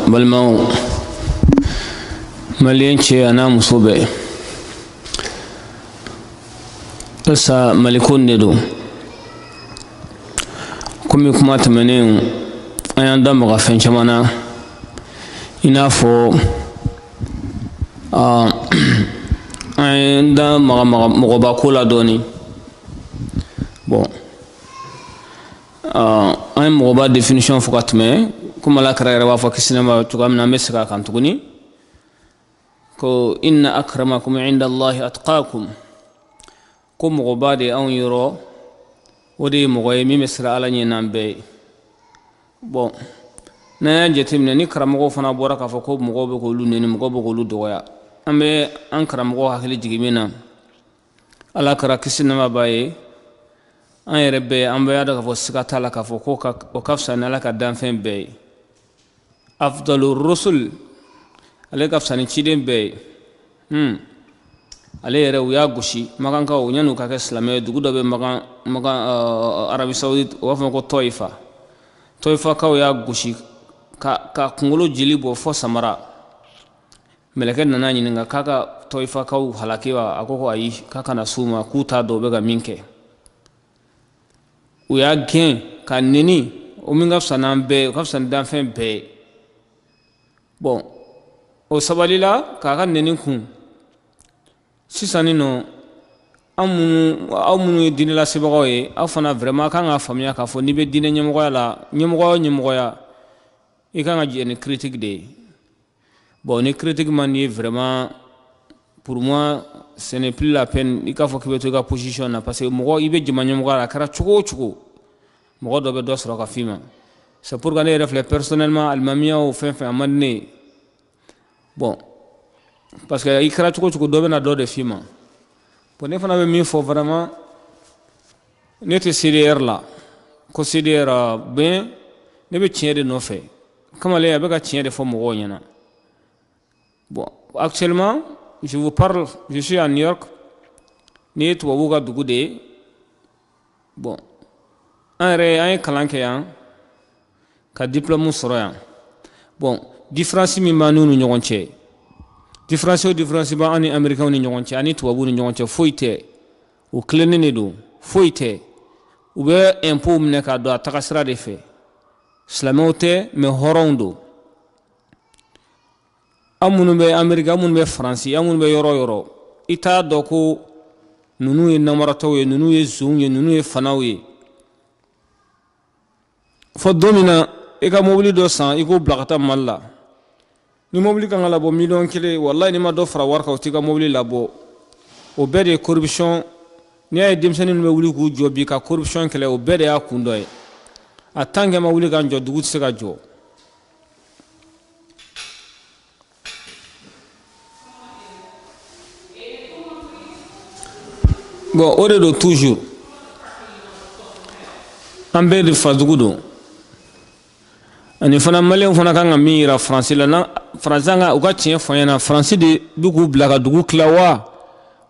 balimaw malien cɛ ana muso bɛɛ alsa malikun de don komi kuma tɛmɛnen an y'an da maga fɛn caman na i n'a fɔ an y'an da maga mɔgɔba ko la dɔɔni bon an ye mɔgɔba définition fɔ ka tɛmɛ comme alakira yɛrɛ b'a fɔ kisi nɛɛma cogoya min na an bɛ segin a kan tuguni ko inna akramakum inda Allahi atqakum ko mɔgɔba de anw yɔrɔ o de ye mɔgɔ ye min bɛ siran Ala ɲɛ n'an bɛɛ ye bon n'an y'a jateminɛ ni karamɔgɔw fana bɔra k'a fɔ ko mɔgɔw bɛ k'olu nɛni mɔgɔw bɛ k'olu dɔgɔya an bɛ an karamɔgɔw hakili jigin min na alakira kisi nɛɛma b'a ye an yɛrɛ bɛɛ an bɛ y'a dɔn k'a fɔ siga t'a la k'a fɔ ko o ka fisa ni Ala ka danfɛn bɛɛ ye afdalu rusul ale ka fisa ni ciden bɛɛ ye ale yɛrɛ u y'a gosi magankaw yan'u ka kɛ silamɛ dugu dɔ bɛ magan Arabi Saoudite u b'a fɔ ko Tɔyifakaw y'a gosi ka kunkolo jeli bɔ fɔ samara mɛlɛkɛ nana ɲininka k'a ka Tɔyifakaw halaki wa a ko ayi k'a kana s'u ma k'u t'a dɔn u bɛ ka min kɛ u y'a gɛn ka nɛni o min ka fisa n'an bɛɛ o ka fisa ni danfɛn bɛɛ ye bon o sabali la k'a ka nɛni kun sisan nɔ aw minnu ye diinɛ lasebagaw ye aw fana vraiment kan ka faamuya k'a fɔ n'i bɛ diinɛ ɲɛmɔgɔya la ɲɛmɔgɔ o ɲɛmɔgɔya i kan ka jɛ ni critique de ye bon ni critique man di ye vraiment pour moi ce n'est plus la peine i k'a fɔ k'i bɛ to i ka position na parce que mɔgɔ i bɛ jama ɲɛmɔgɔya la a kɛra cogo o cogo mɔgɔ dɔ bɛ dɔ sɔrɔ ka f'i ma c'est pourquoi ne yɛrɛ filɛ personnellement alimamiya o fɛn fɛn a man di ne ye bon parce que i kɛra cogo o cogo dɔ bɛ na dɔ de f'i ma bon ne fana bɛ min fɔ vraiment ne tɛ CDR la ko CDR bien ne bɛ tiɲɛ de nɔfɛ kamalen a bɛ ka tiɲɛ de fɔ mɔgɔw ɲɛna bon actuellement je vous parle je suis à New York ni ye tubabuw ka dugu de ye bon an yɛrɛ an ye kalan kɛ yan ka diplôme sɔrɔ yan bon différence min b'an n'u ni ɲɔgɔn cɛ différence o différence b'an ni américains ni ɲɔgɔn cɛ ani tubabuw ni ɲɔgɔn cɛ foyi tɛ u tilennen de don foyi tɛ u bɛ impôt minɛ k'a don a tagasira de fɛ silamɛw tɛ mais hɔrɔnw don an minnu bɛ Amérique an minnu bɛ Faransi an minnu bɛ yɔrɔ o yɔrɔ i t'a dɔn ko ninnu ye namaratɔw ye ninnu ye zonw ye ninnu ye fanaw ye fɔ don min na i ka mobili dɔ san i k'o bila ka taa Mali la ni mobili kan ka labɔ $1,000,000 wallahi ni ma dɔ fara wari kan o t'i ka mobili labɔ o bɛɛ de ye corruption n'i y'a ye denmisɛnnin ninnu bɛ wuli k'u jɔ bi ka corruption kɛlɛ o bɛɛ de y'a kun dɔ ye a tant que ma wuli ka jɔ dugu tɛ se ka jɔ bon o de don toujours an bɛɛ de fadugu don ani fana maliyɛnw fana kan ka min yira Faransi la na Faransi u ka tiɲɛ fɔ an ɲɛna Faransi de bɛ k'u bila ka dugu tila wa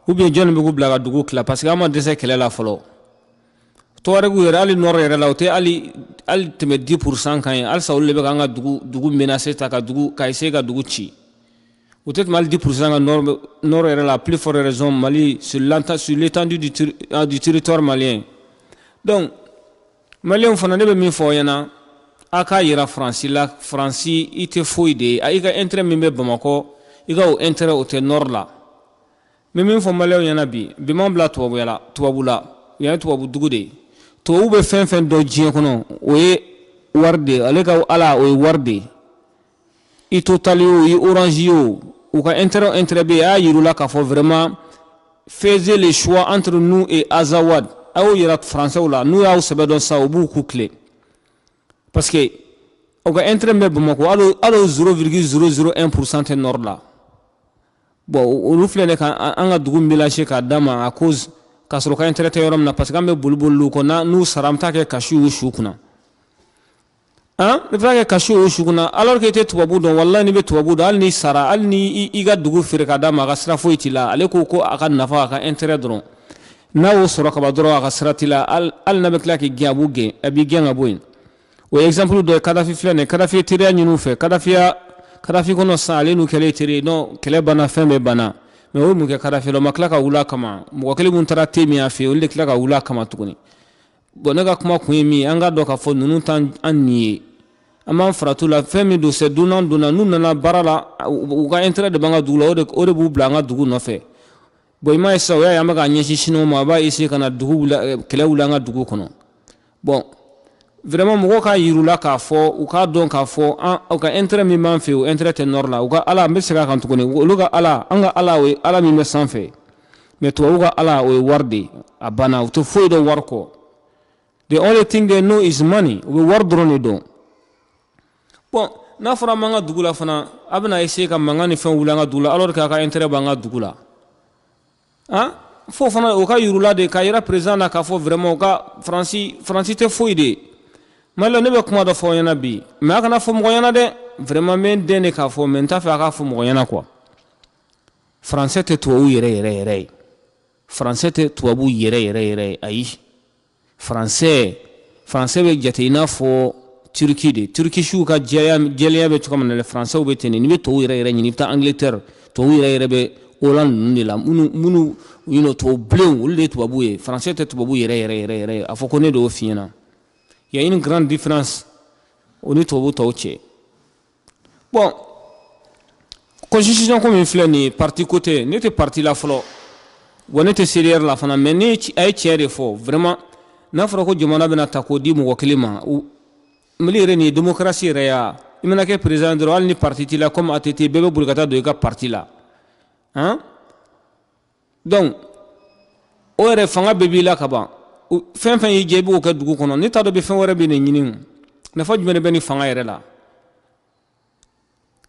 ou bien jɔn bɛ k'u bila ka dugu tila parce que an ma dɛsɛ kɛlɛ la fɔlɔ Tuaregu yɛrɛ hali nord yɛrɛ la o tɛ hali tɛmɛ 10% kan ye halisa olu de bɛ k'an ka dugu menacer ta ka essayer ka dugu ci o tɛ tɛmɛ hali 10% kan nord yɛrɛ la plus forte raison Mali sur l'étendue du territoire malien donc maliyɛnw fana ne bɛ min fɔ aw ɲɛna a k'a yira Faransi la Faransi i tɛ foyi de ye i ka intérêt min bɛ Bamakɔ i ka o intérêt o tɛ nord la n bɛ min fɔ maliyɛnw ɲɛna bi m'an bila tubabu la o ye tubabu dugu de ye tubabu bɛ fɛn fɛn dɔn diɲɛ kɔnɔ o ye wari de ye ale ka Ala o ye wari de ye i Total ye o i Orange ye o u ka intérêt bɛ yen a y'a yir'u la k'a fɔ vraiment faisez le choix entre nous et Azawad a y'o yira Français la n'u y'aw sɛbɛ dɔn sisan u b'u ku tile parce que o ka intérêt bɛ Bamakɔ hali 0,001% tɛ nord la bon olu filɛ ne ka an ka dugu mélanger k'a d'a ma à cause k'a sɔrɔ ka intérêt tɛ yɔrɔ min na parce que an bɛ boli olu kɔ n'u sara an bɛ taa kɛ kasi o su kunna ne bɛ taa kɛ kasi o su kunna alors que i tɛ tubabu dɔn wallahi n'i bɛ tubabu dɔn hali n'i sara hali ni i ka dugu feere k'a d'a ma a ka sira foyi t'i la ale ko a ka nafa a ka intérêt dɔrɔn n'a y'o sɔrɔ ka ban dɔrɔn a ka sira t'i la hali n'a bɛ tila k'i gɛn a b'i gɛn ka bɔ yen o exemple dɔ ye Kadafi filɛ nin ye Kadafi ye teriya ɲini u fɛ Kadafi Kadhafi kono sa ale nu kele tiri no kele bana fɛn bana mais o mu ke Kadhafi lo makla ka wula kama mɔgɔ kelen mun tara temi afi o le kila ka wula kama tuguni bon ne ka kuma kun ye min an ka dɔ ka fɔ ninnu tan an ni ye an b'an faratu la fɛn min don c'est donna n'u nana baara la u ka intérêt de b'an ka dugu la o de b'u bila an ka dugu nɔfɛ bon i m'a ye sisan o y'a ye an bɛ ka ɲɛsin siniw ma a b'a essayer ka na dugu kɛlɛ wuli an ka dugu kɔnɔ bon vraiment mɔgɔw k'a yir'ula k'a fɔ u k'a dɔn k'a fɔ u ka intérêt min b'an fɛ o intérêt tɛ nord la u ka ala n bɛ segin a kan tuguni olu ka ala an ka ala o ye ala min bɛ sanfɛ mais tubabu ka ala o ye wari de a banna u tɛ foyi dɔn wari kɔ the only thing they know is money u bɛ wari dɔrɔn de dɔn bon n'a fɔra an b'an ka dugu la fana a bɛna essayer ka mankan ni fɛn wuli an ka dugu la alors que a ka intérêt b'an ka dugu la fo fana o ka yir'ula de k'a yira président na k'a fɔ vraiment o ka Faransi tɛ foyi de Malo ne bɛ kuma dɔ fɔ ɲɛna bi mais a kana fɔ mɔgɔ ɲɛna dɛ vraiment n den de k'a fɔ mais n t'a fɛ a k'a fɔ mɔgɔ ɲɛna quoi français tɛ tubabu yɛrɛ ye français tɛ tubabu yɛrɛ ayi français bɛ jate i n'a fɔ turki de turkisiw ka jɛlenya bɛ cogo min na français bɛ ten ni bɛ tubabu yɛrɛ ɲini i bɛ taa Angleterre tubabu yɛrɛ bɛ Hollande ninnu de la minnu tubabu bilenw olu de ye tubabu ye français tɛ tubabu yɛrɛ a fɔ ko ne de y'o f'i ɲɛna il y a une grande différence au niveau de bon constitution comme il fait ni parti côté n'était parti la folo on était sérieux la fana mais ni ay tiers fort vraiment n'a fera ko jamana bena ta ko di mo kelima ou mili ni démocratie réa imena ke président de ni parti la comme ATT bebe bulgata do ka parti la hein donc o re fanga bebi la kaba fɛn fɛn y'i jɛ i b'o kɛ dugu kɔnɔ ni t'a dɔn bɛ fɛn wɛrɛ bɛ ne ɲini nafa jumɛn bɛ ni fanga yɛrɛ la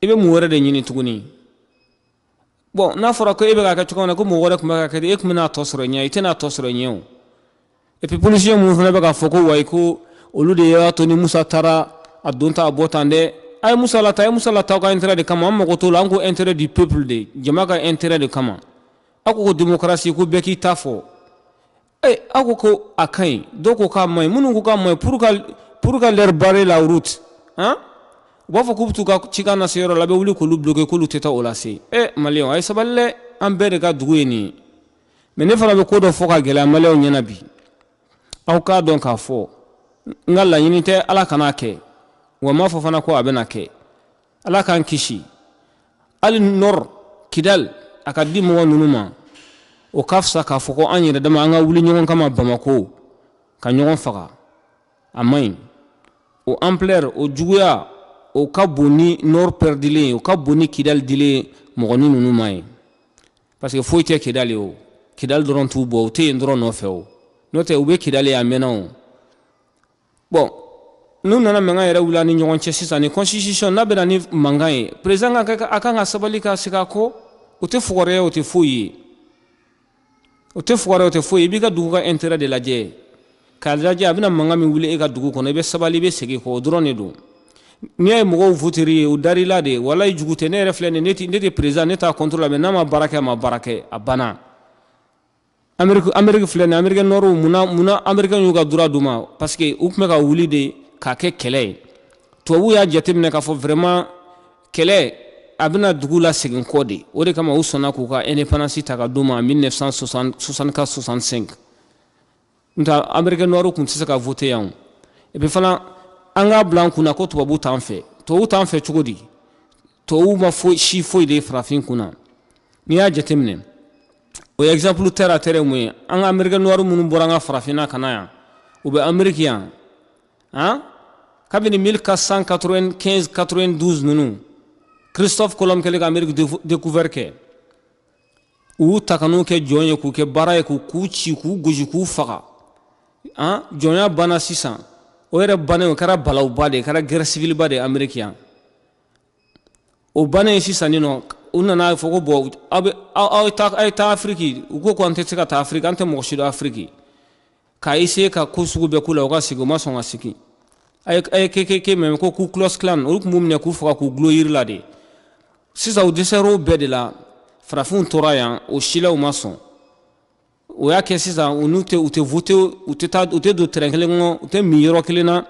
i bɛ mun wɛrɛ de ɲini tuguni bon n'a fɔra ko e bɛ ka kɛ cogo min na ko mɔgɔ wɛrɛ tun bɛ ka kɛ e tun bɛ n'a tɔ sɔrɔ ɲɛ i tɛ n'a tɔ sɔrɔ ɲɛ o et puis policiers minnu fana bɛ ka fɔ ko wayi ko olu de y'a to ni Musa taara a don ta a bɔ tan dɛ a ye Musa lata aw ka intérêt de kama an mago t'o la an ko intérêt du peuple de jama ka intérêt de kama aw ko démocratie ko bɛɛ k'i ta fɔ ako ko akai doko ka mai munu ko ka mai pour ka leur barrer la route hein ba fo kubtu ka chika na sero la be wuli ko lu bloquer ko lu teta o la se malien ay saballe an bere ka dugu ni mais ne fana be ko do fo ka gela malien nyana bi aw ka don ka fo ngalla yini te ala kana ke wa ma fo fana ko abena ke ala kan kishi al nor kidal akadi mo nunuma o kafsa ka fɔ ko an yɛrɛ dama an ka wuli ɲɔgɔn kama Bamako ka ɲɔgɔn faga a maɲi o ampleur o juguya o ka bon ni nord perdilen o ka bon ni Kidal dilen mɔgɔnin ninnu ma ye parce que foyi tɛ Kidal ye o Kidal dɔrɔn t'u bɔ o tɛ yen dɔrɔn nɔfɛ o n'o tɛ u bɛ Kidal ye a mɛnna o bon n'u nana mankan yɛrɛ wuli ni ɲɔgɔn cɛ sisan ni constitution n'a bɛna ni mankan ye président a kan ka sabali ka segin a kɔ o tɛ fugariya o tɛ foyi ye o tɛ fugariya o tɛ foyi ye i b'i ka dugu ka intérêt de lajɛ k'a lajɛ a bɛna mankan min wuli e ka dugu kɔnɔ i bɛ sabali i bɛ segin kɔ o dɔrɔn de don n'i y'a ye mɔgɔw voter ye o dar'i la de walayi jugu tɛ ne yɛrɛ filɛ nin ne tɛ président ne t'a contrôle mais n'a ma baara kɛ a ma baara kɛ a banna Amérique filɛ nin Amérique Nord munna Américain y'u ka droit d'u ma parce que u tun bɛ ka wuli de k'a kɛ kɛlɛ ye tubabuw y'a jateminɛ k'a fɔ vraiment kɛlɛ a bɛna dugu la segin kɔ de o de kama u sɔnna k'u ka indépendance ta ka d'u ma en 1964-65 n'o Amérique Nord tun tɛ se ka voter yan et puis fana an k'a bila an kunna ko tubabu t'an fɛ cogo di tubabu ma si foyi de ye farafin kunna n'i y'a jateminɛ o ye exemple terre à terre mun ye an ka Amérique Nord minnu bɔra an ka farafinna ka na yan u bɛ Amérique yan kabini 1495-92 ninnu Christophe Colomb kɛlen ka Amérique découvert kɛ u y'u ta ka n'u kɛ jɔn ye k'u kɛ baara ye k'u ci k'u gosi k'u faga jɔnya banna sisan o yɛrɛ bannen o kɛra balawba de ye kɛra guerre civile ba de ye Amérique yan o bannen sisan nin nɔ u nana fɔ ko bɔn aw ye taa Afiriki u ko an tɛ se ka taa Afiriki an tɛ mɔgɔ si dɔn Afiriki k'a essayer ka ko sugu bɛɛ k'u la u ka segin u ma sɔn ka segin a ye KKK mɛn ko Ku Klux Klan olu tun b'u minɛ k'u faga k'u gulon yiri la de sisan u dɛsɛra o bɛɛ de la farafinw tora yan o si la u ma sɔn o y'a kɛ sisan u tɛ voter u tɛ don terrain kelen kɔnɔ u tɛ min yɔrɔ kelen na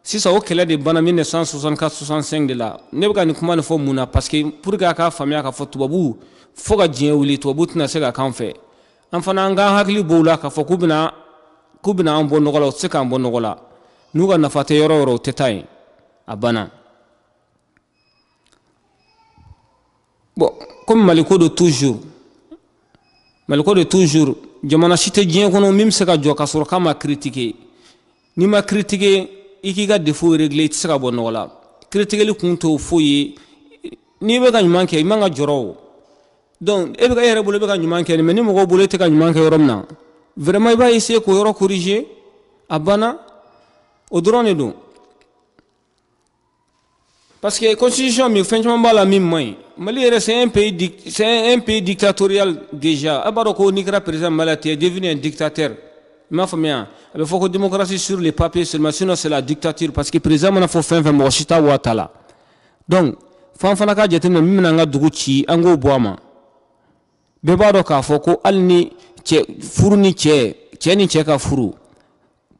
sisan o kɛlɛ de banna 1964-65 de la ne bɛ ka nin kuma nin fɔ mun na parce que pour que a k'a faamuya k'a fɔ tubabu fo ka diɲɛ wuli tubabu tɛna se ka k'an fɛ an fana an k'an hakili b'o la k'a fɔ k'u bɛna an bɔ nɔgɔ la u tɛ se k'an bɔ nɔgɔ la n'u ka nafa tɛ yɔrɔ o yɔrɔ o tɛ taa yen a banna bon comme maliko de toujours jamana si tɛ diɲɛ kɔnɔ min bɛ se ka jɔ ka sɔrɔ k'a ma critiquer n'i ma critiquer i k'i ka défaut régler i tɛ se ka bɔ nɔgɔ la critiquer kun t'o foyi ye n'i bɛ ka ɲuman kɛ i man ka jɔrɔ o donc e bɛ ka e yɛrɛ bolo i bɛ ka ɲuman kɛ mais ni mɔgɔw bolo e tɛ ka ɲuman kɛ yɔrɔ min na vraiment i b'a essayer k'o yɔrɔ corriger a banna o dɔrɔn de don parce que constitution min fɛn caman b'a la min man ɲi Mali yɛrɛ c'est un pays dictatorial déjà a b'a dɔn ko n'i kɛra président Mali tu es devenu un dictateur i m'a faamuya a bɛ fɔ ko démocratie sur les papiers seulement sinon c'est la dictature parce que président mana fɔ fɛn fɛn mɔgɔ si t'a wa ta la donc f'an fana k'a jateminɛ min bɛna an ka dugu ci an k'o bɔ a ma bɛɛ b'a dɔn k'a fɔ ko hali ni furu ni cɛ ni cɛ ka furu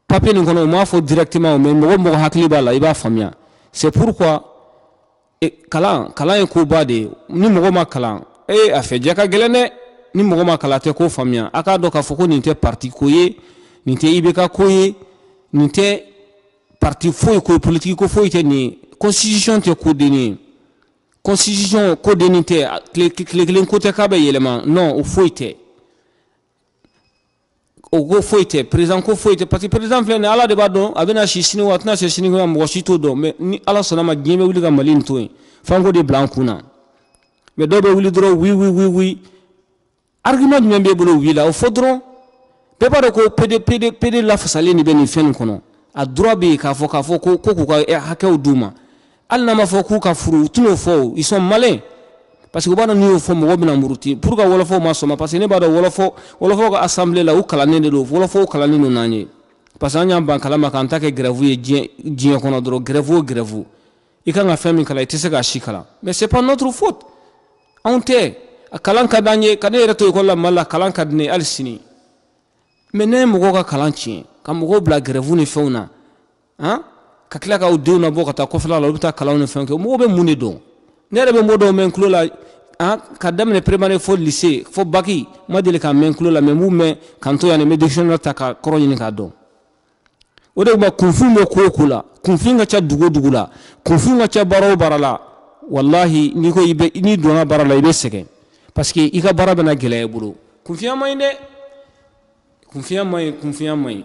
papier nin kɔnɔ u m'a fɔ directement mais mɔgɔ hakili b'a la i b'a faamuya c'est pourquoi kalan ye koba de ye ni mɔgɔ ma kalan a fɛjɛ ka gɛlɛn dɛ ni mɔgɔ ma kalan tɛ ko faamuya a k'a dɔn k'a fɔ ko nin tɛ parti ko ye nin tɛ IBK ko ye nin tɛ parti foyi ko ye politique ko foyi tɛ nin ye constitution tɛ kodennin ye constitution kodennin tɛ tile kelen ko tɛ k'a bɛ yɛlɛma non o foyi tɛ o ko foyi tɛ président ko foyi tɛ parce que président filɛ nin ye Ala de b'a dɔn a bɛna si sini wa a tɛna se sini wa mɔgɔ si t'o dɔn mais ni Ala sɔnna ma diɲɛ bɛ wuli ka Mali nin to yen f'an k'o de bila an kun na mais dɔw bɛ wuli dɔrɔn oui argument jumɛn b'e bolo oui la o fɔ dɔrɔn bɛɛ b'a dɔn ko PD lafasalen de bɛ nin fɛn nin kɔnɔ a droit bɛ yen k'a fɔ ko k'u ka hakɛw d'u ma hali n'a ma fɔ k'u ka furu u tɛn'o fɔ o ils sont malins parce que u b'a dɔn n'i y'o fɔ mɔgɔ bɛna muruti pour que wɔlɔfɔw ma sɔn ma parce que ne b'a dɔn wɔlɔfɔw ka assemblée la u kalannen de don wɔlɔfɔw kalannen don n'an ye parce que an y'an ban kalama k'an ta kɛ grève ye diɲɛ kɔnɔ dɔrɔn grève i kan ka fɛn min kalan i tɛ se k'a si kalan mais c'est pas notre faute anw tɛ a kalan ka d'an ye ka ne yɛrɛ to école la Mali la kalan ka di ne ye hali sini mais ne ye mɔgɔw ka kalan tiɲɛ ka mɔgɔw bila grève ni fɛnw na ka tila k'aw denw nabɔ ka taa kɔfɛla la olu bɛ taa kalanw ni fɛnw kɛ mɔgɔw bɛ mun de dɔn ne yɛrɛ bɛ mɔgɔ dɔw mɛn tulo la ka daminɛ primaire fo lycée fo bac ma deli ka mɛn tulo la mais m'u mɛn k'an to yan ni n bɛ dictionnaire ta ka kɔrɔ ɲini k'a dɔn o de tuma kunfin bɛ ko o ko la kunfin ka ca dugu o dugu la kunfin ka ca baara o baara la walahi n'i donna baara la i bɛ sɛgɛn parce que i ka baara bɛna gɛlɛya i bolo kunfinya man ɲi dɛ kunfinya man ɲi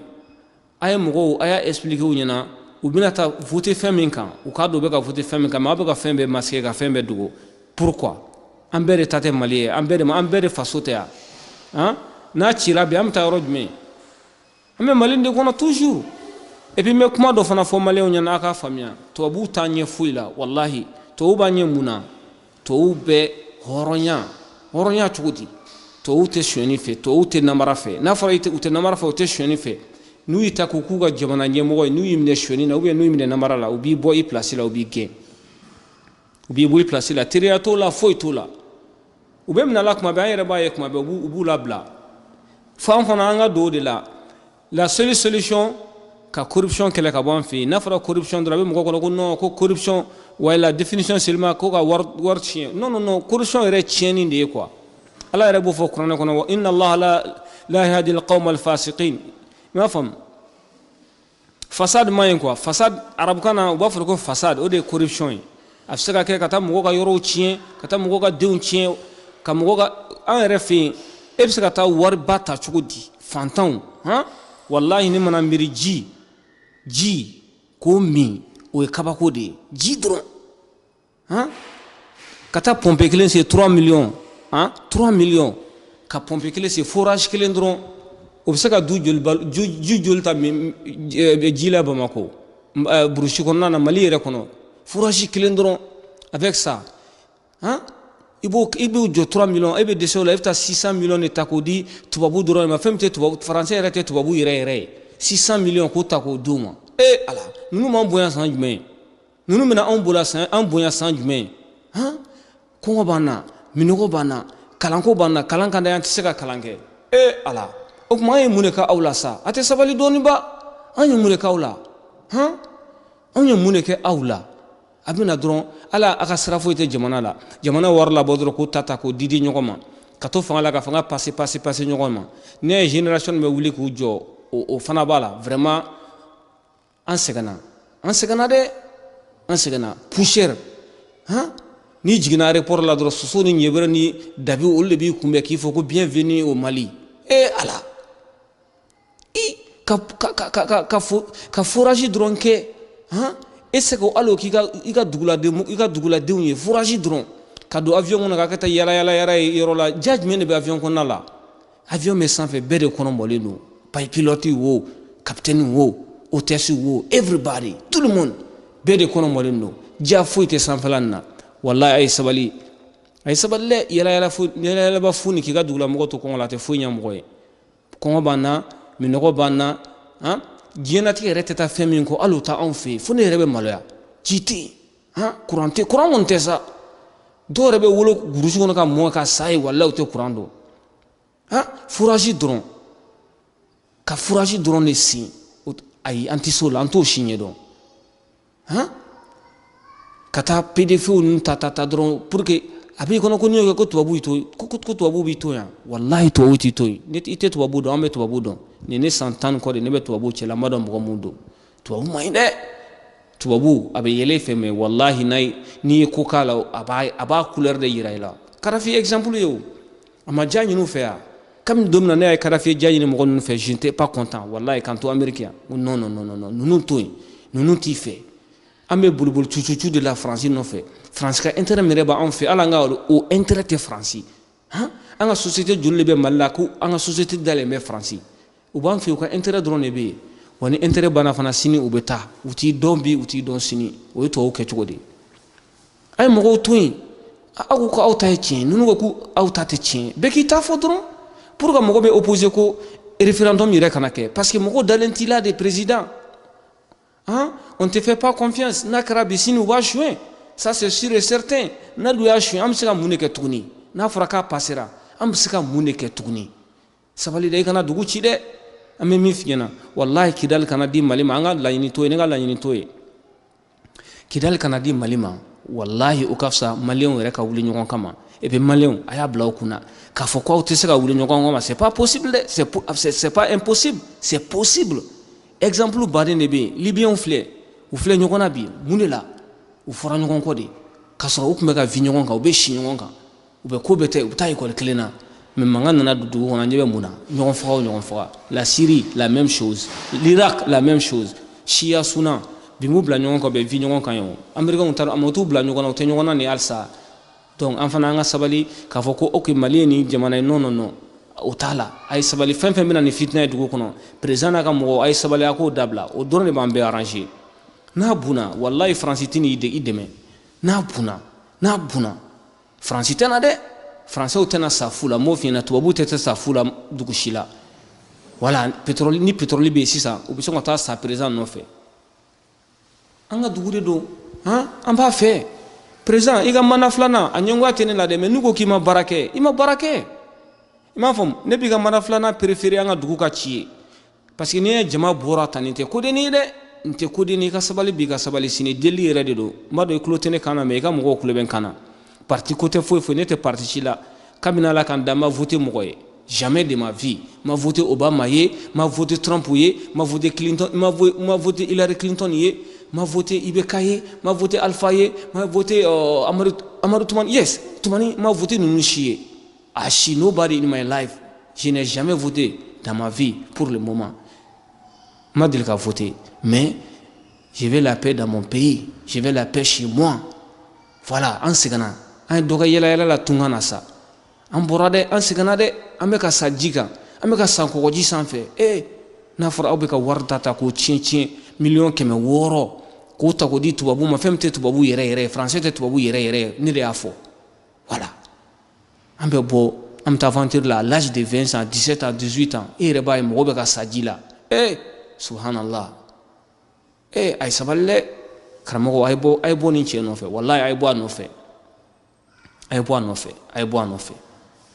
a ye mɔgɔw a y'a expliquer u ɲɛna u bɛna taa voter fɛn min kan u k'a dɔn u bɛ ka voter fɛn min kan mais aw bɛ ka fɛn bɛɛ masquer ka fɛn bɛɛ dogo pourquoi an bɛɛ de ta tɛ Mali ye an bɛɛ de faso tɛ yan n'a cira bi an bɛ taa yɔrɔ jumɛn an bɛ Mali de kɔnɔ toujours et puis n bɛ kuma dɔ fana fɔ maliyɛnw ɲɛna a k'a faamuya tubabuw t'a ɲɛ foyi la walahi tubabuw b'a ɲɛ mun na tubabuw bɛ hɔrɔnya cogo di tubabuw tɛ sonyani fɛ tubabuw tɛ namara fɛ n'a fɔra u tɛ namara fɛ u tɛ sonyani fɛ n'u y'i ta k'u k'u ka jamana ɲɛmɔgɔ ye n'u y'i minɛ sonyani na ou bien n'u y'i minɛ namara la u b'i bɔ i place la u b'i gɛn u b'i bɔ i place la teriya t'o la foyi t'o la u bɛ minɛ a la kuma bɛɛ an yɛrɛ b'a ye kuma bɛɛ u b'u labila f'an fana an ka don o de la seule solution ka corruption kɛlɛ ka bɔ an fɛ yen n'a fɔra corruption dɔrɔn a bɛ mɔgɔ kɔnɔ ko non ko corruption wa la définition seulement ko ka wari tiɲɛ non corruption yɛrɛ tiɲɛni de ye quoi Ala yɛrɛ b'o fɔ kuranɛ kɔnɔ wa inna Allah la yahdi al-qawma al-fasiqin i m'a faamu fasad man ɲi quoi fasad arabukan na u b'a fɔ ko fasad o de ye corruption ye a bɛ se ka kɛ ka taa mɔgɔw ka yɔrɔw tiɲɛ ka taa mɔgɔw ka denw tiɲɛ ka mɔgɔw ka an yɛrɛ fɛ yen e bɛ se ka taa wariba ta cogo di fantanw wallahi ne mana miiri ji k'o min o ye kabako de ye ji dɔrɔn ka taa pompe kelen sen 3 millions 3 millions ka pompe kelen sen forage kelen dɔrɔn o bɛ se ka ju joli ta ji la Bamako burusi kɔnɔna na Mali yɛrɛ kɔnɔ forage kelen dɔrɔn avec ça i b'o jɔ 3 millions e bɛ dɛsɛ o la i bɛ taa 600 millions de ta k'o di tubabu dɔrɔn de ma fɛn min tɛ tubabu faransɛ yɛrɛ tɛ tubabu yɛrɛ ye 600 millions k'o ta k'o d'u ma ala ninnu m'an bonya san jumɛn ninnu bɛna an bonya san jumɛn kɔngɔ b'an na minɔgɔ b'an na kalanko b'an na kalan ka di an tɛ se ka kalan kɛ ala o tuma an ye mun de k'aw la sa a tɛ sabali dɔɔnin ba an ye mun de k'aw la on ye mun de kɛ aw la a bɛna dɔrɔn ala a ka sira foyi tɛ jamana la jamana wari labɔ dɔrɔn ko tata ko didi ɲɔgɔn ma ka to fanga la ka fanga passer ɲɔgɔn ma ne ye génération bɛ wuli k'u jɔ o fana b'a la vraiment an sɛgɛnna dɛ an sɛgɛnna poussière ni jiginna aéroport la dɔrɔn soso ni ɲɛbɛrɛ ni dabi olu de b'i kunbɛn k'i fɔ ko bienvenue au Mali ala ka forage dɔrɔn kɛ est-ce que alo k'i ka duguladenw ye forage dɔrɔn ka don avion kɔnɔ ka taa yala yɔrɔ la ja jumɛn de bɛ avion kɔnɔna la avion bɛ sanfɛ bɛɛ de kɔnɔ mɔlen don pilote wo capitaine wo hôtesse wo everybody tout le monde bɛɛ de kɔnɔ mɔlen don ja foyi tɛ sanfɛla nin na wallahi a ye sabali dɛ yala fu ni k'i ka dugulamɔgɔ to kɔngɔ la a tɛ foyi ɲɛ mɔgɔ ye kɔngɔ b'an na minɔgɔ b'an na diɲɛnatigɛ yɛrɛ tɛ taa fɛn min kɔ hali o tɛ anw fɛ yen fo ne yɛrɛ bɛ maloya ji tɛ yen courant kɔni tɛ sa dɔw yɛrɛ bɛ wolo burusi kɔnɔ ka mɔ ka sa ye wallahi o tɛ courant don fourage dɔrɔn ka fourage dɔrɔn de sin ayi an tɛ se o la an t'o si ɲɛdɔn ka taa PDFw ninnu ta dɔrɔn pour que a b'i kɔnɔ ko n'i y'o kɛ ko tubabu b'i to yan wallahi tubabu t'i to yen i tɛ tubabu dɔn an bɛ tubabu dɔn nin ne san 10 kɔ de ne bɛ tubabu cɛla n b'a dɔn mɔgɔ mun don tubabu man ɲi dɛ tubabu a bɛ yɛlɛ fɛ mɛ wallahi n'i ye ko k'a la a b'a couleur de yira i la Karafi exemple ye o a ma ja ɲini u fɛ yan kabini don min na ne ye Karafi ja ɲini mɔgɔ ninnu fɛ je n'étais pas content wallahi kan to Amérique yan non ninnu to yen ninnu t'i fɛ an bɛ boliboli cucu de la Faransi nɔfɛ Faransi ka intérêt min yɛrɛ b'anw fɛ hali an ka o intérêt tɛ Faransi an ka société joli de bɛ Mali la ko an ka société dalen bɛ Faransi u b'an fɛ u ka intérêt dɔrɔn de bɛ yen wa ni intérêt banna fana sini u bɛ taa u t'i dɔn bi u t'i dɔn sini o ye tubabu kɛ cogo di a ye mɔgɔw to yen aw ko ko aw ta ye tiɲɛ ninnu ko ko aw ta tɛ tiɲɛ bɛɛ k'i ta fɔ dɔrɔn pour que mɔgɔ bɛ opposer ko référendum yɛrɛ kana kɛ parce que mɔgɔw dalen t'i la de président on ne te fait pas confiance n'a kɛra bi sini u b'a suɲɛ ça c'est sûr et certain n'a dun y'a suɲɛ an bɛ se ka mun de kɛ tuguni n'a fɔra k'a passera an bɛ se ka mun de kɛ tuguni sabali dɛ i kana dugu ci dɛ an bɛ min f'i ɲɛna wallahi Kidali kana di Mali ma an ka laɲini t'o ye ne ka laɲini t'o ye Kidali kana di Mali ma wallahi o ka fisa maliyɛnw yɛrɛ ka wuli ɲɔgɔn kama et puis maliyɛnw a y'a bila aw kunna k'a fɔ ko aw tɛ se ka wuli ɲɔgɔn kama c'est pas possible dɛ c'est pas impossible c'est possible exemple baden de bɛ yen Libyɛnw filɛ u filɛ ɲɔgɔn na bi mun de la u fɔra ɲɔgɔn kɔ de k'a sɔrɔ u tun bɛ ka vi ɲɔgɔn kan u bɛ si ɲɔgɔn kan u bɛ ko bɛɛ tɛ u bɛ taa école kelen na mais mankan nana dugu kɔnɔ ɲɛ bɛ mun na ɲɔgɔn faga o ɲɔgɔn faga la Syrie la même chose l'Irak la même chose Siya Suna bi m'u bila ɲɔgɔn kan u bɛ vi ɲɔgɔn kan ye o Américains ta u t'u bila ɲɔgɔn na u tɛ ɲɔgɔn na ni halisa donc an fana an ka sabali k'a fɔ ko ok Mali ye nin jamana ye non o t'a la a ye sabali fɛn fɛn bɛ na ni fitina ye dugu kɔnɔ président n'a ka mɔgɔw a ye sabali a k'o dabila o dɔrɔn de b'an bɛɛ arranger n'a bunna wallahi Faransi tɛ n'i dɛmɛ n'a bunna Faransi tɛ na dɛ Français tɛna sa fu la m'o f'i ɲɛna tubabu tɛ sa fu la dugu si la voilà ni pétrole bɛ yen sisan u bɛ se ka taa sa président nɔfɛ an ka dugu de don an b'a fɛ président i ka mana filanan a ɲɛngoya tɛ ne la dɛ mais n'u ko k'i ma baara kɛ i ma baara kɛ i m'a faamu ne b'i ka mana filanan préféré an ka dugu ka ci ye parce que n'i ye jama bɔra tan nin tɛ kodenni ye dɛ n tɛ kodenni i ka sabali b'i ka sabali sini deli yɛrɛ de don n b'a dɔn i tulo tɛ ne kan na mais i ka mɔgɔw tulo bɛ n kan na parti ko tɛ foyi ne tɛ parti si la kabini ala kan da n ma voté mɔgɔ ye jamais de ma vie ma voté Obama ye ma voté Trump ye ma voté Clinton ma voté Hillary Clinton ye ma voté Ibeka ye ma voté Alpha ye ma voté Amadou Toumani yes Toumani ma voté ninnu si ye si nobody in my life je n'ai jamais voté dans ma vie pour le moment ma deli ka voté mais je veux la paix dans mon pays je veux la paix chez moi voilà an seginna an ye dɔ ka yɛlɛyɛlɛ la tunga na sa an bɔra dɛ an seginna dɛ an bɛ ka sa ji kan an bɛ ka san kɔgɔji sanfɛ n'a fɔra aw bɛ ka wari ta k'o tiɲɛ miliyɔn 600 k'o ta k'o di tubabu ma fɛn min tɛ tubabu yɛrɛ ye français tɛ tubabu yɛrɛ ne de y'a fɔ voilà an bɛ bɔ an bɛ taa aventure la à l'âge de 20 ans 17 ans 18 ans e yɛrɛ b'a ye mɔgɔ bɛ ka sa ji la subhanallah a ye sabali dɛ karamɔgɔ a ye bɔ nin cɛ nɔfɛ wallahi a ye bɔ a nɔfɛ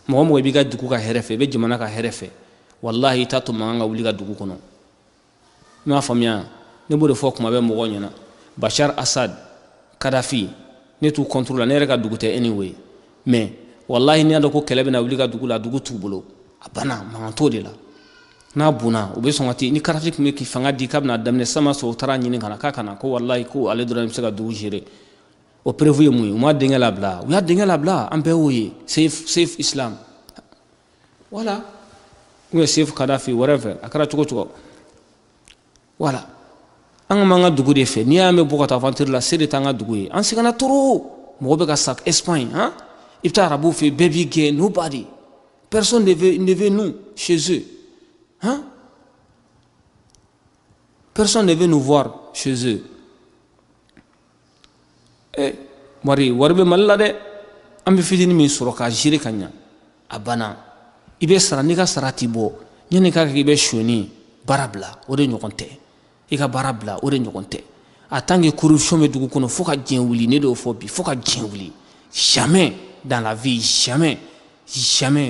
mɔgɔ mɔgɔ i b'i ka dugu ka hɛrɛ fɛ i bɛ jamana ka hɛrɛ fɛ wallahi i t'a to mankan ka wuli ka dugu kɔnɔ i m'a faamuya ne b'o de fɔ kuma bɛɛ mɔgɔw ɲɛna Bachar Assad, Kadhafi, ne t'u contre la ne yɛrɛ ka dugu tɛ anyway mais wallahi n'i y'a dɔn ko kɛlɛ bɛna wuli ka dugu la dugu t'u bolo a banna mankan t'o de la n'a bunna u bɛ sɔn ka ten ni Kadhafi tun bɛ k'i fanga di k'a bɛna daminɛ sama sɔrɔ u taara ɲini ka na k'a ka na ko wallahi ko ale dɔrɔn bɛ se ka dugu gérer o prévu ye mun ye u ma denkɛ labila u y'a denkɛ labila an bɛɛ y'o ye Saif Islam voilà ou bien Saif Kadhafi whatever a kɛra cogo cogo voilà an ka m'an ka dugu de fɛ n'i y'a mɛn bɔ ka taa aventure la se de t'an ka dugu ye an sɛgɛnna trop mɔgɔ bɛ ka sa Espagne hein i bɛ taa arabuw fɛ bɛɛ b'i gɛn nobody personne ne veut nous chez eux hein personne ne veut nous voir chez eux wari bɛ Mali la dɛ an bɛ fitinin min sɔrɔ k'a gérer ka ɲa a banna i bɛ sara n'i ka sara t'i bɔ yanni k'a kɛ i bɛ sonyani baara bila o de ɲɔgɔn tɛ i ka baara bila o de ɲɔgɔn tɛ en tant que corruption bɛ dugu kɔnɔ fo ka diɲɛ wuli ne de y'o fɔ bi fo ka diɲɛ wuli jamais dans la vie jamais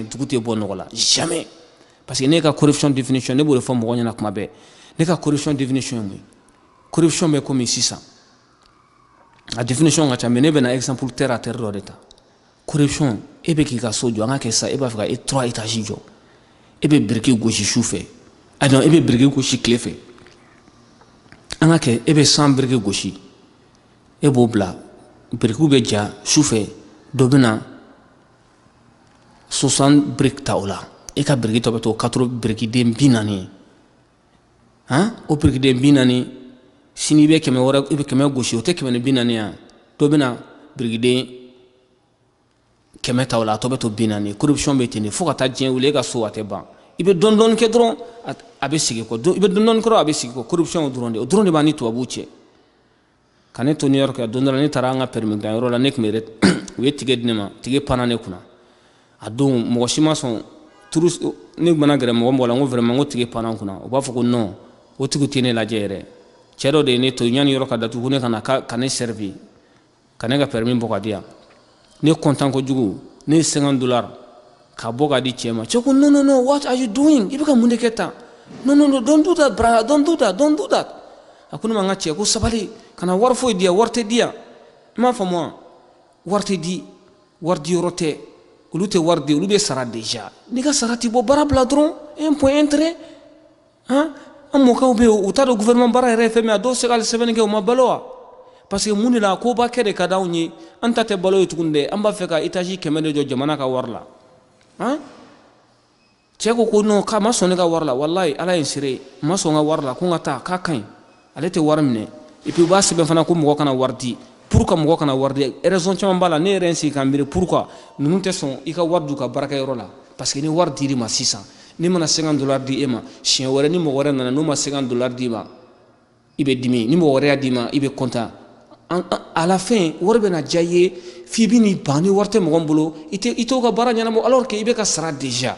dugu tɛ bɔ nɔgɔ la jamais parce que ne ka corruption définition ne b'o de fɔ mɔgɔ ɲɛna kuma bɛɛ ne ka corruption définition ye mun ye corruption bɛ komi sisan a définition ka ca mais ne bɛna exemple terre à terre dɔ de ta corruption e bɛ k'i ka so jɔ an ka kɛ sa e b'a fɛ ka 3 étages jɔ e bɛ biriki gosi su fɛ e bɛ biriki gosi tile fɛ an ka kɛ e bɛ 100 biriki gosi e b'o bila birikiw bɛ ja su fɛ dɔ bɛ na 60 briques ta o la e ka biriki tɔ bɛ to 4 birikiden 40 ye o birikiden 40 sini i bɛ 100 wɛrɛ i bɛ 100 gosi o tɛ 140 ya dɔ bɛ na birikiden 100 ta o la a tɔ bɛ to 40 corruption bɛ ten de fo ka taa diɲɛ wuli e ka so a tɛ ban i bɛ dɔɔni dɔɔni kɛ dɔrɔn a bɛ sigi kɔ i bɛ dɔɔni dɔɔni kɛ dɔrɔn a bɛ sigi kɔ corruption o dɔrɔn de b'a ni tubabuw cɛ ka ne to New York don dɔ la ne taara an ka permis dilan yɔrɔ la ne tun bɛ u ye tigɛ di ne ma tigɛ panna ne kunna a don mɔgɔ si ma sɔn ne mana gɛrɛ mɔgɔ la n ko vraiment n ko tigɛ panna n kunna u b'a fɔ ko non o tigiw tɛ ne lajɛ yɛrɛ cɛ dɔ de ye ne to yanni yɔrɔ ka datugu ko ne ka na ka ne servi ka ne ka permis bɔ ka di yan ne content kojugu ne ye $50 ka bɔ ka di cɛ ma cɛ ko no what are you doing i bɛ ka mun de kɛ tan no don't do that brother don't do that a ko ne ma n ka cɛ ko sabali kana wari foyi di yan wari tɛ di yan i m'a faamu wa wari tɛ di wari di yɔrɔ tɛ olu tɛ wari di olu bɛ sara déjà n'i ka sara t'i bɔ baara bila dɔrɔn un point intérêt an mɔkɛw bɛ yen u t'a dɔn gouvernement baara yɛrɛ ye fɛn min ye a dɔw tɛ se ka hali sɛbɛnni kɛ u ma balo wa parce que mun de la koba kɛ de ka d'anw ye an ta tɛ balo ye tuguni dɛ an b'a fɛ ka étage 100 de jɔ jamana ka wari la cɛ ko non k'a ma sɔn ne ka wari la wallahi ala ye n sere n ma sɔn n ka wari la ko n ka taa k'a ka ɲi ale tɛ wari minɛ et puis u b'a sɛbɛn fana ko mɔgɔ kana wari di pour que mɔgɔ kana wari di raison caman b'a la ne yɛrɛ n sigi ka miiri pourquoi ninnu tɛ sɔn i ka wari d'u ka baarakɛyɔrɔ la parce que ni wari dir'i ma sisan ne mana $50 di e ma siɲɛ wɛrɛ ni mɔgɔ wɛrɛ nana n'o ma $50 d'i ma i bɛ dimi ni mɔgɔ wɛrɛ y'a d'i ma i bɛ content à la fin wari bɛna diya i ye f'i bɛ n'i ban ni wari tɛ mɔgɔ min bolo i t'o ka baara ɲɛnabɔ alors que i bɛ ka sara déjà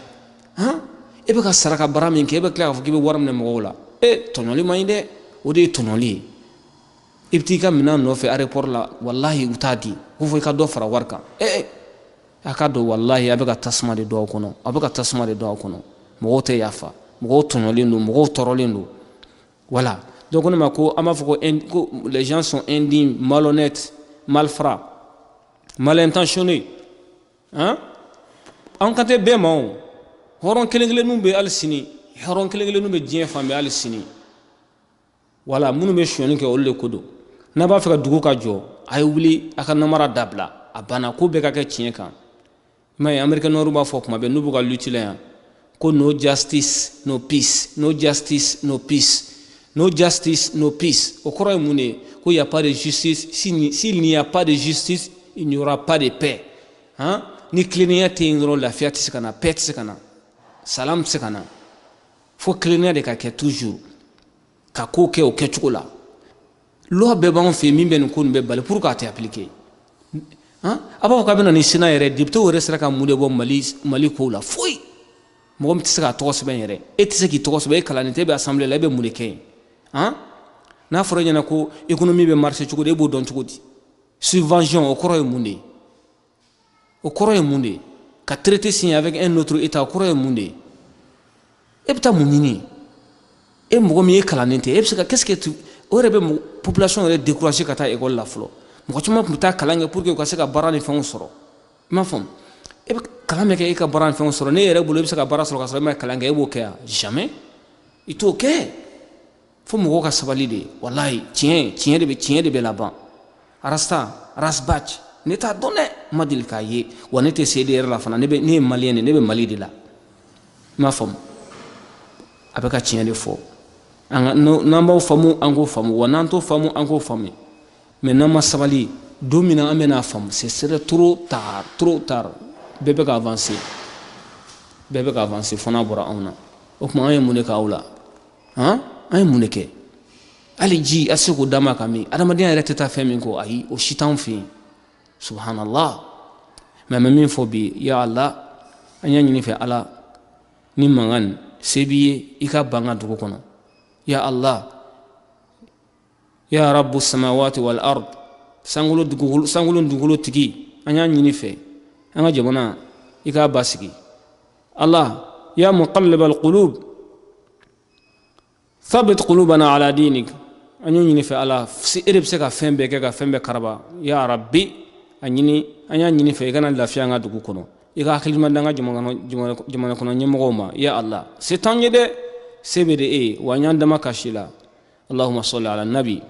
e bɛ ka sara ka baara min kɛ e bɛ tila k'a fɔ k'i bɛ wari minɛ mɔgɔw la tɔɲɔli man ɲi dɛ o de ye tɔɲɔli ye i bɛ t'i ka minɛn nɔfɛ aéroport la wallahi u t'a di ko fɔ i ka dɔ fara wari kan a ka dɔn wallahi a bɛ ka tasuma de don aw kɔnɔ mɔgɔw tɛ yafa mɔgɔw tɔɲɔlen don mɔgɔw tɔɔrɔlen don voilà donc ne ma ko an b'a fɔ ko les gens sont indignes malhonnêtes malfrats mal intentionnés an kan tɛ bɛɛ ma o hɔrɔn kelen-kelenninw bɛ hali sini hɔrɔn kelen-kelenninw bɛ diɲɛ fan bɛɛ hali sini voilà minnu bɛ sonyani kɛ olu de ko don n'a b'a fɛ ka dugu ka jɔ a ye wuli a ka namara dabila a banna ko bɛɛ ka kɛ tiɲɛ kan i m'a ye américains b'a fɔ kuma bɛɛ n'u b'u ka lutte la yan ko no justice no peace no justice no peace no justice no peace o kɔrɔ ye mun de ye ko y a pas de justice s'il n'y a pas de justice il n'y aura pas de paix ni tilennenya tɛ yen dɔrɔn lafiya tɛ se ka na paix tɛ se ka na salam tɛ se ka na fo tilennenya de ka kɛ toujours ka ko kɛ o kɛcogo la loi bɛɛ b'anw fɛ yen min bɛ nin ko nin bɛɛ bali pour que a tɛ appliquer a b'a fɔ k'a bɛ na ni Sénat yɛrɛ député yɛrɛ sera ka mun de bɔ Mali kow la foyi mɔgɔ min tɛ se k'a tɔgɔ sɛbɛn yɛrɛ e tɛ se k'i tɔgɔ sɛbɛn e kalannen tɛ e bɛ assemblée la e bɛ mun de kɛ yen n'a fɔra e ɲɛna ko économie bɛ marcher cogo di e b'o dɔn cogo di subvention o kɔrɔ ye mun de ye o kɔrɔ ye mun de ye ka traité signer avec un autre état o kɔrɔ ye mun de ye e bɛ taa mun ɲini e mɔgɔ min ye kalannen tɛ e bɛ se ka qu'est-ce que o yɛrɛ bɛ population yɛrɛ décourager ka taa école la fɔlɔ mɔgɔ caman tun bɛ taa kalan kɛ pour que u ka se ka baara ni fɛnw sɔrɔ i m'a faamu e bɛ kalan min kɛ e ka baara ni fɛnw sɔrɔ ne yɛrɛ bolo e bɛ se ka baara sɔrɔ ka sɔrɔ e ma kalan kɛ e b'o kɛ yan jamais i t'o kɛ fo mɔgɔw ka sabali de walayi tiɲɛ de bɛ laban rasbach ne t'a dɔn dɛ n ma deli k'a ye wa ne tɛ se de yɛrɛ la fana ne ye maliyɛn de ne bɛ Mali de la i m'a faamu a bɛ ka tiɲɛ de fɔ n'an b'aw faamu an k'o faamu wa n'an t'o faamu an k'o faamu mais n'an ma sabali don min na an bɛna faamu ce serait trop tard bɛɛ bɛ ka avancer fo n'a bɔra anw na o tuma an ye mun de k'aw la an ye mun de kɛ hali ji a se k'o d'a ma ka min adamadenya yɛrɛ tɛ taa fɛn min kɔ ayi o si t'anw fɛ yen subhanallah mais an bɛ min fɔ bi ya Allah an y'a ɲini fɛ Ala ni mankan se b'i ye i ka ban ka dugu kɔnɔ ya Allah ya rabbu samawati wal ard sankolo dugukolo tigi an y'a ɲini fɛ an ka jamana i k'a basigi Allah ya muqallibal qulub thabit qulubana ala dinik an y'o ɲini fɛ Ala e de bɛ se ka fɛn bɛɛ kɛ ka fɛn bɛɛ karaba ya rabbi an y'a ɲini fɛ i kana lafiya an ka dugu kɔnɔ i ka hakilima d'an ka jamana kɔnɔ ɲɛmɔgɔw ma ya Allah se t'anw ye dɛ se bɛ de e ye wa an y'an dama kasi la Allahumma salli ala nabi